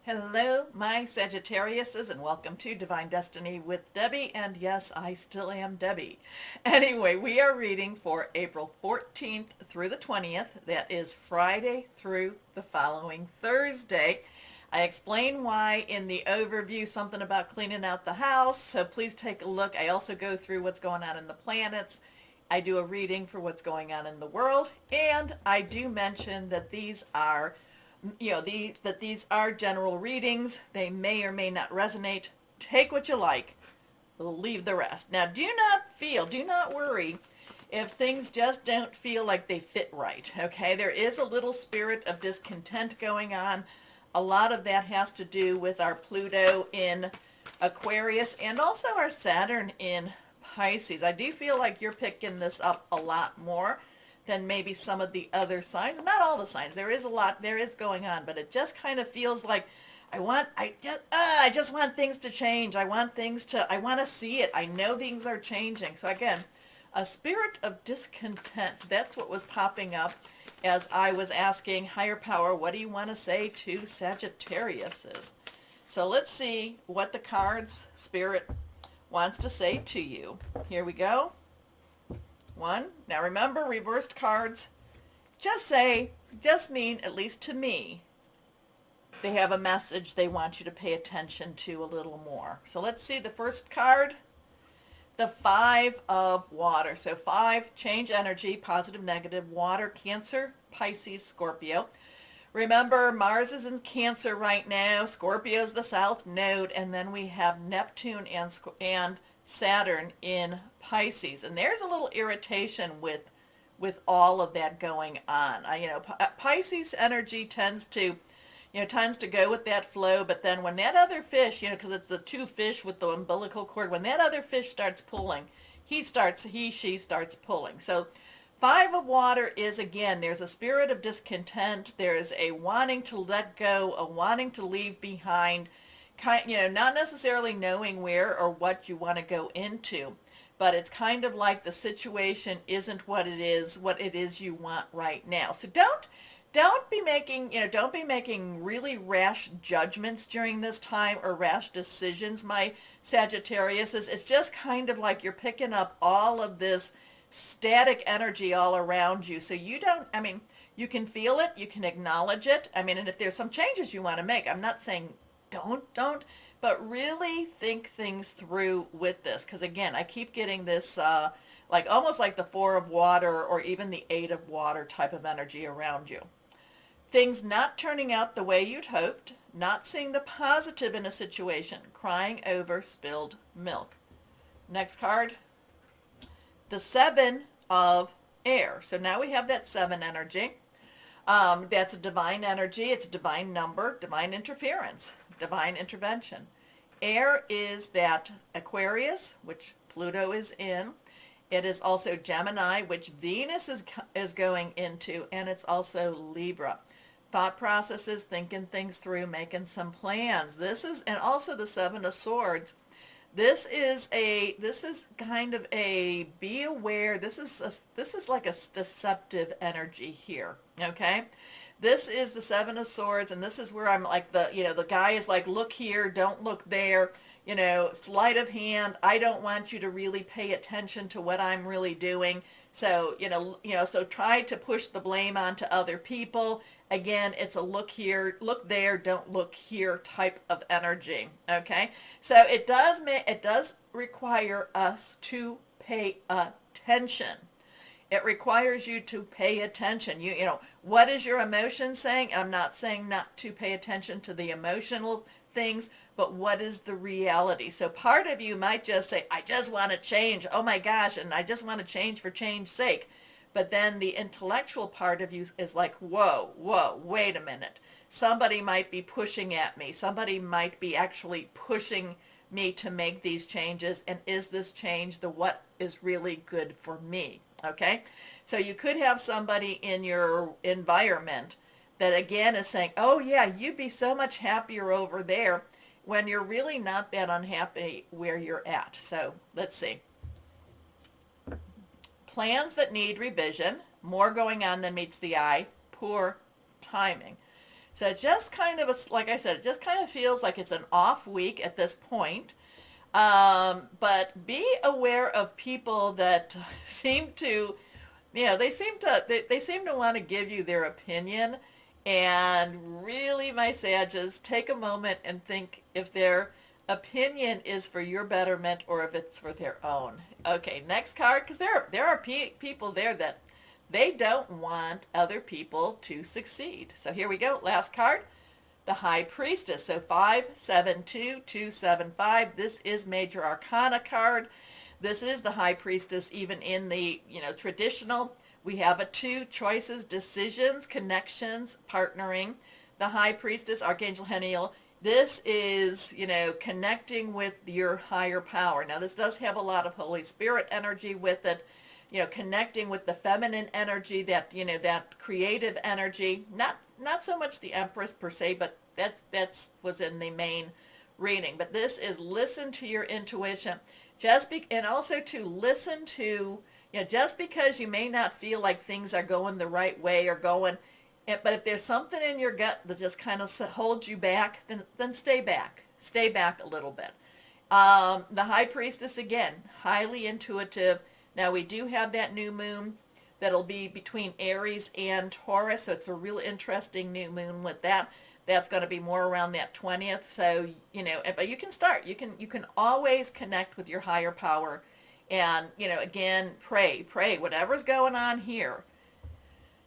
Hello, my Sagittariuses, and welcome to Divine Destiny with Debbie. And yes, I still am Debbie. Anyway, we are reading for April 14th through the 20th. That is Friday through the following Thursday. I explain why in the overview, something about cleaning out the house. So please take a look. I also go through what's going on in the planets. I do a reading for what's going on in the world. And I do mention that these are that these are general readings. They may or may not resonate. Take what you like, leave the rest. Now, do not worry if things just don't feel like they fit right, okay? There is a little spirit of discontent going on. A lot of that has to do with our Pluto in Aquarius and also our Saturn in Pisces. I do feel like you're picking this up a lot more than maybe some of the other signs. Not all the signs. There is going on, but it just kind of feels like I just want things to change. I want to see it. I know things are changing. So again, a spirit of discontent. That's what was popping up as I was asking higher power, what do you want to say to Sagittariuses? So let's see what the cards spirit wants to say to you. Here we go. One. Now remember, reversed cards just mean, at least to me, they have a message they want you to pay attention to a little more. So let's see the first card, the Five of Water. So five, change energy, positive, negative, water, Cancer, Pisces, Scorpio. Remember, Mars is in Cancer right now. Scorpio's the south node, and then we have Neptune and Saturn in Pisces, and there's a little irritation with all of that going on. Pisces energy tends to go with that flow, but then when that other fish, because it's the two fish with the umbilical cord, when that other fish starts pulling, she starts pulling. So Five of Water is, again, there's a spirit of discontent. There's a wanting to let go, a wanting to leave behind, not necessarily knowing where or what you want to go into, but it's kind of like the situation isn't what it is you want right now. So don't be making really rash judgments during this time, or rash decisions, my Sagittarius. It's just kind of like you're picking up all of this static energy all around you. So you can feel it, you can acknowledge it. And if there's some changes you want to make, I'm not saying don't, but really think things through with this. Because again, I keep getting this like almost like the Four of Water or even the Eight of Water type of energy around you. Things not turning out the way you'd hoped, not seeing the positive in a situation, crying over spilled milk. Next card, the Seven of Air. So now we have that seven energy. That's a divine energy. It's a divine number, divine interference, divine intervention. Air is that Aquarius, which Pluto is in. It is also Gemini, which Venus is going into, and it's also Libra. Thought processes, thinking things through, making some plans. And also the Seven of Swords. This is kind of a be aware. This is like a deceptive energy here. Okay, this is the Seven of Swords, and this is where I'm like the guy is like, look here, don't look there. Sleight of hand. I don't want you to really pay attention to what I'm really doing. So so try to push the blame onto other people. Again, it's a look here, look there, don't look here type of energy. Okay, so it does require us to pay attention. It requires you to pay attention. What is your emotion saying? I'm not saying not to pay attention to the emotional things, but what is the reality? So part of you might just say, I just want to change. Oh my gosh, and I just want to change for change's sake. But then the intellectual part of you is like, whoa, wait a minute. Somebody might be pushing at me. Somebody might be actually pushing me to make these changes. And is this change what is really good for me? Okay? So you could have somebody in your environment that again is saying, oh yeah, you'd be so much happier over there, when you're really not that unhappy where you're at. So let's see. Plans that need revision, more going on than meets the eye, poor timing. So it just kind of, like I said, it just kind of feels like it's an off week at this point. But be aware of people that seem to, they seem to want to give you their opinion. And really, my Sages, take a moment and think if their opinion is for your betterment or if it's for their own. Okay, next card, because there are people there that they don't want other people to succeed. So here we go. Last card, the High Priestess. So 572275. This is Major Arcana card. This is the High Priestess. Even in the traditional, we have a 2 choices, decisions, connections, partnering. The High Priestess, Archangel Haniel. This is, connecting with your higher power. Now, this does have a lot of Holy Spirit energy with it. Connecting with the feminine energy, that creative energy. Not so much the Empress per se, but that's was in the main reading. But this is listen to your intuition, and also to listen to, just because you may not feel like things are going the right way or going, but if there's something in your gut that just kind of holds you back, then stay back a little bit. The High Priestess, again, highly intuitive. Now we do have that new moon that'll be between Aries and Taurus, so it's a real interesting new moon with that. That's going to be more around that 20th. So, but you can start. You can always connect with your higher power, and again, pray, whatever's going on here.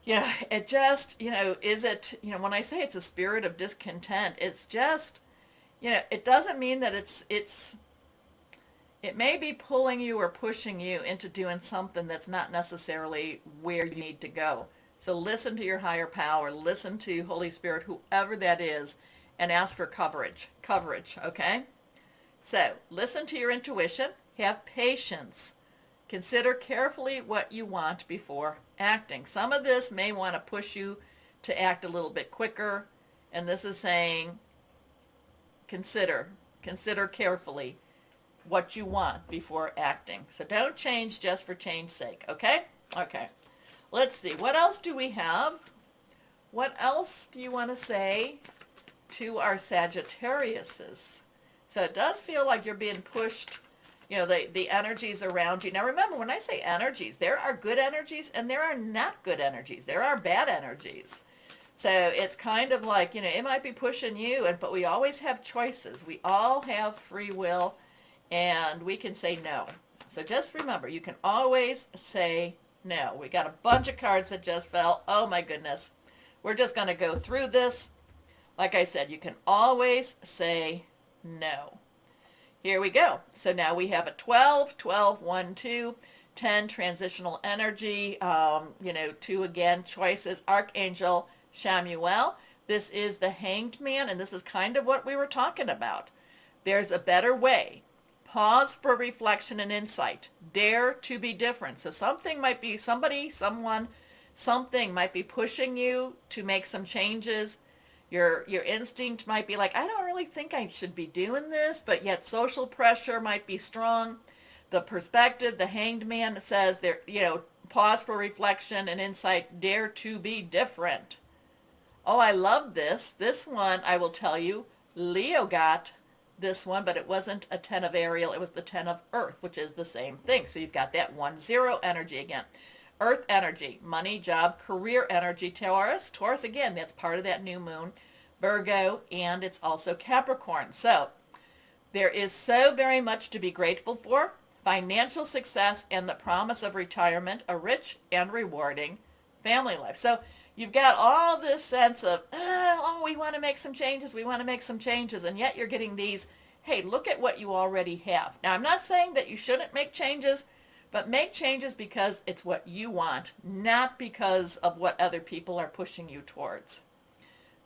It just, is it, when I say it's a spirit of discontent, it's just, it doesn't mean that it may be pulling you or pushing you into doing something that's not necessarily where you need to go. So listen to your higher power, listen to Holy Spirit, whoever that is, and ask for coverage, okay? So listen to your intuition, have patience, consider carefully what you want before acting. Some of this may want to push you to act a little bit quicker, and this is saying consider carefully what you want before acting. So don't change just for change's sake, okay? Okay. Let's see. What else do we have? What else do you want to say to our Sagittariuses? So it does feel like you're being pushed, the energies around you. Now remember, when I say energies, there are good energies and there are not good energies. There are bad energies. So it's kind of like, it might be pushing you, but we always have choices. We all have free will. And we can say no. So just remember, you can always say no. We got a bunch of cards that just fell. Oh my goodness. We're just going to go through this. Like I said, you can always say no. Here we go. So now we have a 12, 1, 2, 10, transitional energy, 2 again, choices, Archangel Chamuel. This is the Hanged Man, and this is kind of what we were talking about. There's a better way. Pause for reflection and insight. Dare to be different. So something might be, something might be pushing you to make some changes. Your instinct might be like, I don't really think I should be doing this, but yet social pressure might be strong. The perspective, the Hanged Man says there, pause for reflection and insight. Dare to be different. Oh, I love this. This one, I will tell you, Leo got this one, but it wasn't a 10 of Ariel, it was the 10 of Earth, which is the same thing. So you've got that 1-0 energy again. Earth energy, money, job, career energy. Taurus, again, that's part of that new moon. Virgo, and it's also Capricorn. So there is so very much to be grateful for. Financial success and the promise of retirement, a rich and rewarding family life. So you've got all this sense of, we want to make some changes, and yet you're getting these, hey, look at what you already have. Now, I'm not saying that you shouldn't make changes, but make changes because it's what you want, not because of what other people are pushing you towards.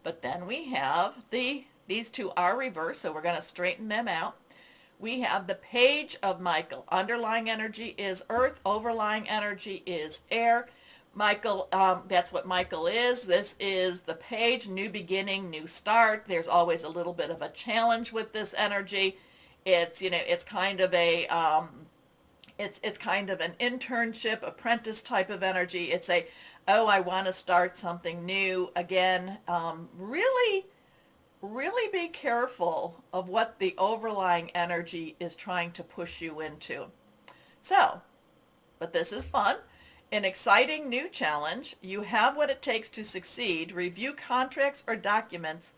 But then we have these two are reversed, so we're going to straighten them out. We have the Page of Michael. Underlying energy is Earth, overlying energy is air. Michael, that's what Michael is. This is the Page, new beginning, new start. There's always a little bit of a challenge with this energy. It's, it's kind of a, it's kind of an internship, apprentice type of energy. It's a oh, I want to start something new again. Really, really be careful of what the overlying energy is trying to push you into. So, but this is fun. An exciting new challenge. You have what it takes to succeed. Review contracts or documents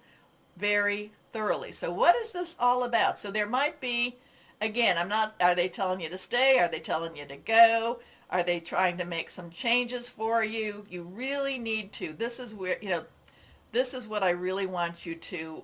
very thoroughly. So what is this all about? So there might be, again, are they telling you to stay? Are they telling you to go? Are they trying to make some changes for you? You really need to. This is where, this is what I really want you to,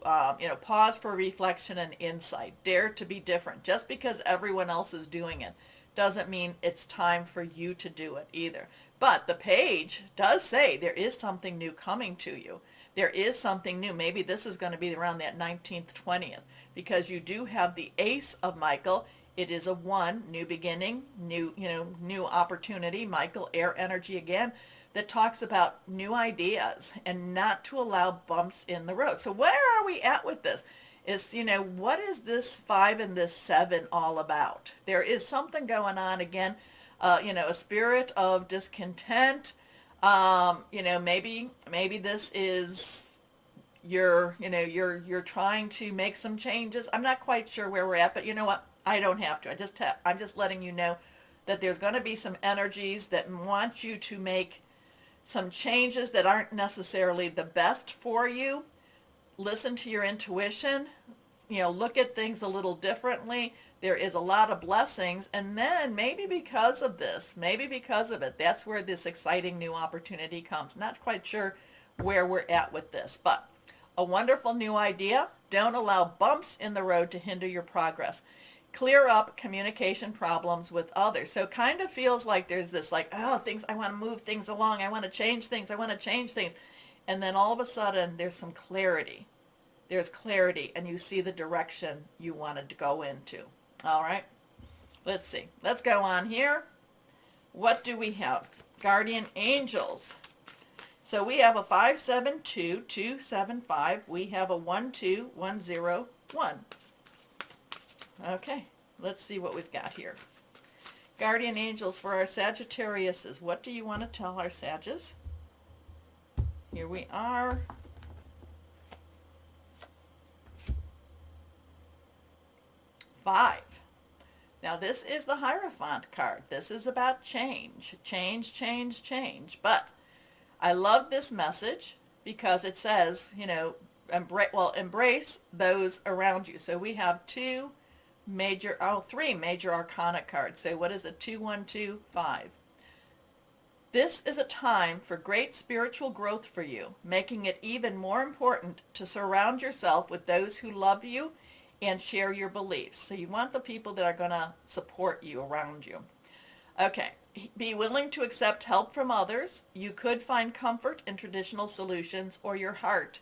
pause for reflection and insight. Dare to be different. Just because everyone else is doing it doesn't mean it's time for you to do it either. But the page does say there is something new coming to you. There is something new. Maybe this is going to be around that 19th, 20th, because you do have the Ace of Michael. It is a 1, new beginning, new opportunity. Michael, air energy again, that talks about new ideas and not to allow bumps in the road. So where are we at with this? Is, what is this 5 and this 7 all about? There is something going on again, a spirit of discontent. Maybe this is you're trying to make some changes. I'm not quite sure where we're at, but you know what? I don't have to. I'm just letting you know that there's going to be some energies that want you to make some changes that aren't necessarily the best for you. Listen to your intuition, look at things a little differently. There is a lot of blessings, and then maybe because of it, that's where this exciting new opportunity comes. Not quite sure where we're at with this, but a wonderful new idea. Don't allow bumps in the road to hinder your progress. Clear up communication problems with others. So it kind of feels like there's this I want to move things along. I want to change things. And then all of a sudden there's some clarity. There's clarity, and you see the direction you wanted to go into. All right. Let's see. Let's go on here. What do we have? Guardian angels. So we have a 572-275. We have a 12101. Okay. Let's see what we've got here. Guardian angels for our Sagittariuses. What do you want to tell our Sagittarius? Here we are. 5. Now this is the Hierophant card. This is about change. But I love this message because it says, embrace those around you. So we have three major arcana cards. So what is it? 2-1-2-5. This is a time for great spiritual growth for you, making it even more important to surround yourself with those who love you and share your beliefs. So you want the people that are going to support you around you. Okay, be willing to accept help from others. You could find comfort in traditional solutions, or your heart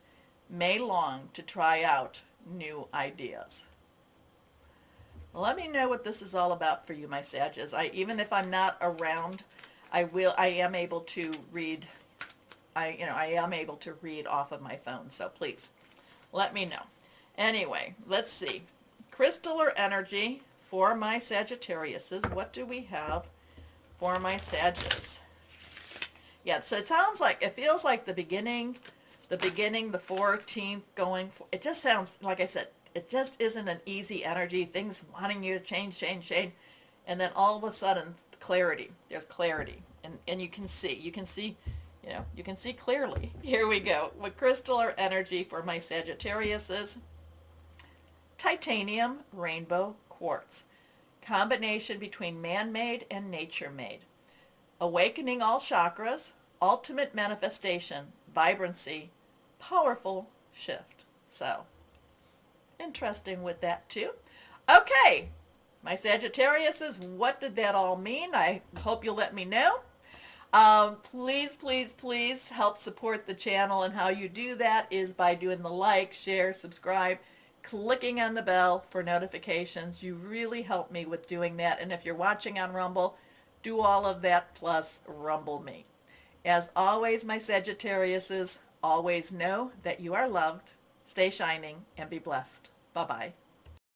may long to try out new ideas. Let me know what this is all about for you, my Sagittarius. Even if I'm not around, I am able to read. I am able to read off of my phone. So please, let me know. Anyway, let's see. Crystal or energy for my Sagittariuses. What do we have for my Sagittarius? Yeah, so it feels like the beginning, the 14th going. It just sounds, like I said, it just isn't an easy energy. Things wanting you to change. And then all of a sudden, clarity. There's clarity. And you can see clearly. Here we go. With crystal or energy for my Sagittariuses. Titanium rainbow quartz. Combination between man-made and nature-made. Awakening all chakras. Ultimate manifestation. Vibrancy. Powerful shift. So, interesting with that too. Okay, my Sagittariuses, what did that all mean? I hope you'll let me know. Please help support the channel, and how you do that is by doing the like, share, subscribe, clicking on the bell for notifications. You really help me with doing that. And if you're watching on Rumble, do all of that plus rumble me. As always, my Sagittariuses, always know that you are loved. Stay shining and be blessed. Bye-bye.